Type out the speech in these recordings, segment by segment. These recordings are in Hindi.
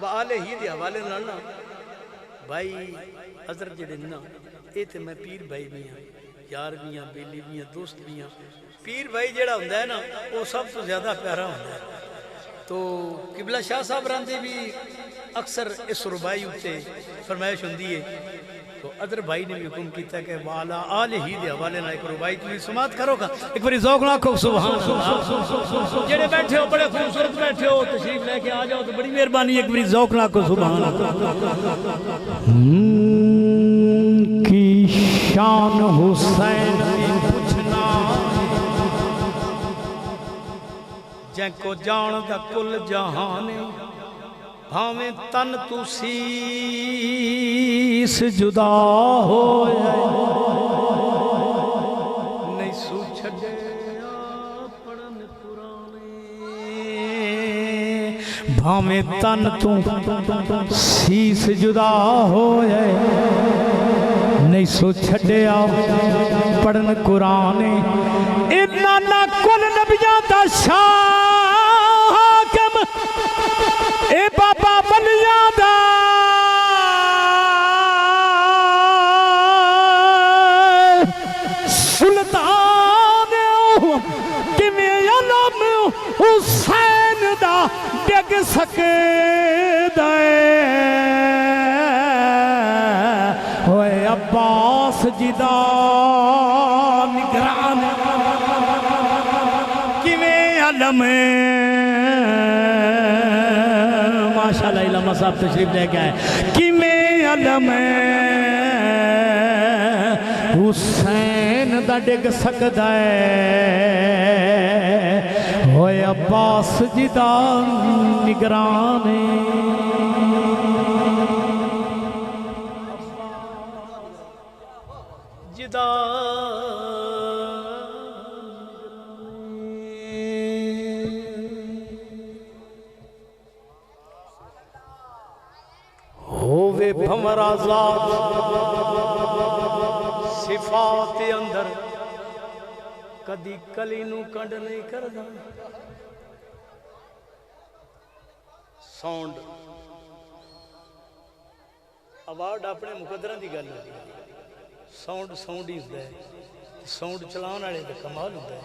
वाले ही दे हवाले नाल ना भाई अजर जेड़े ना ये तो मैं पीर भाई भी हाँ, यार भी हाँ, बेली भी हाँ, दोस्त भी हाँ। पीर भाई जेड़ा हुंदा है ना वो सब तो ज्यादा प्यारा हुंदा है। तो किबला शाह साहब रांदे भी अक्सर इस रुबाई उत्ते फरमाइश हुंदी है। तो अदर भाई ने भी हुक्म किया कि वाला आल ही दे हवाले ना एक रुबाई तुम समात करोगा। एक बार ज़ौक़ नाल आखो सुभान अल्लाह। जेड़े बैठे हो बड़े खूबसूरत बैठे हो, तशरीफ लेके आ जाओ तो बड़ी मेहरबानी। एक बार ज़ौक़ नाल आखो सुभान अल्लाह। की शान हुसैन पूछना जैको जान दा कुल जहान भावें तन तू सीस जुदा हो नहीं सू छड्या पढ़न कुरान भावें तन तू सीस जुदा हो नहीं सो छड्या पढ़न कुरान इन्ना ना कुल नबियां दा शाहकम ए बाबा बलिया दा सुल्तान किवें अलम हुसैन दा डिग सकदा होए अब्बास जिदा निगरान किवें अलम माशाअल्लाह इलामा साहब तशरीफ लेके आए किवें अलम हुसैन दा डिग सकदा होए अब्बास जिदा निगरान जिदा होवे भंवरा ज़ात सिफात अंदर कदी कली नू कंड नहीं करदा। साउंड अवार्ड अपने मुकदरा की गल होती है। साउंड साउंड ही होता है, साउंड चलाने वाले का कमाल होता है।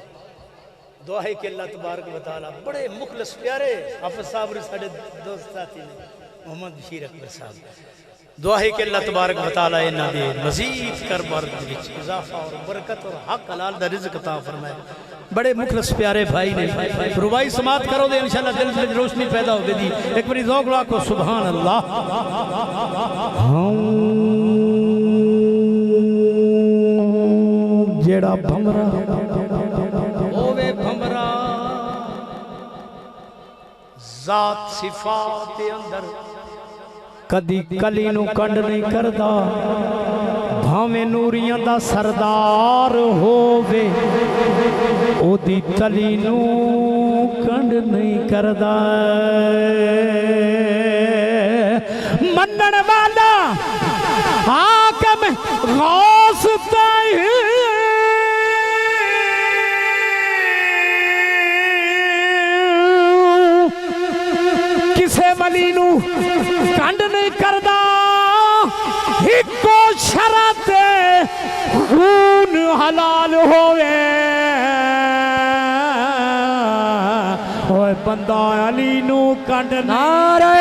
दुआए के अल्लाह तबारक व तआला बड़े मुखलस प्यारे हाफिज साहब साढ़े दोस्त साथी ने मोहम्मद बशीर अकबर साहब दुआए के अल्लाह तबारक व तआला इन्हां दे मजीद करबर विच इजाफा और बरकत और हक हलाल दा रिज़्क अता फरमाए। बड़े मुखलस प्यारे भाई ने रुबाई समात करो दे इंशाअल्लाह दिल में रोशनी पैदा होगी। एक बार ज़ौक़ ला को सुभान अल्लाह। जेड़ा भंवरा होवे भंवरा ज़ात सिफात अंदर कदी कली नू कंड नहीं करदा भावें नूरियां दा सरदार होवे ओदी तली नू कंड नहीं करदा। मनण वाला हाकम गौस किसे वली नू कंड नहीं करदा हिको शरत खून हलाल होवे बंदा अली नू कंड नारे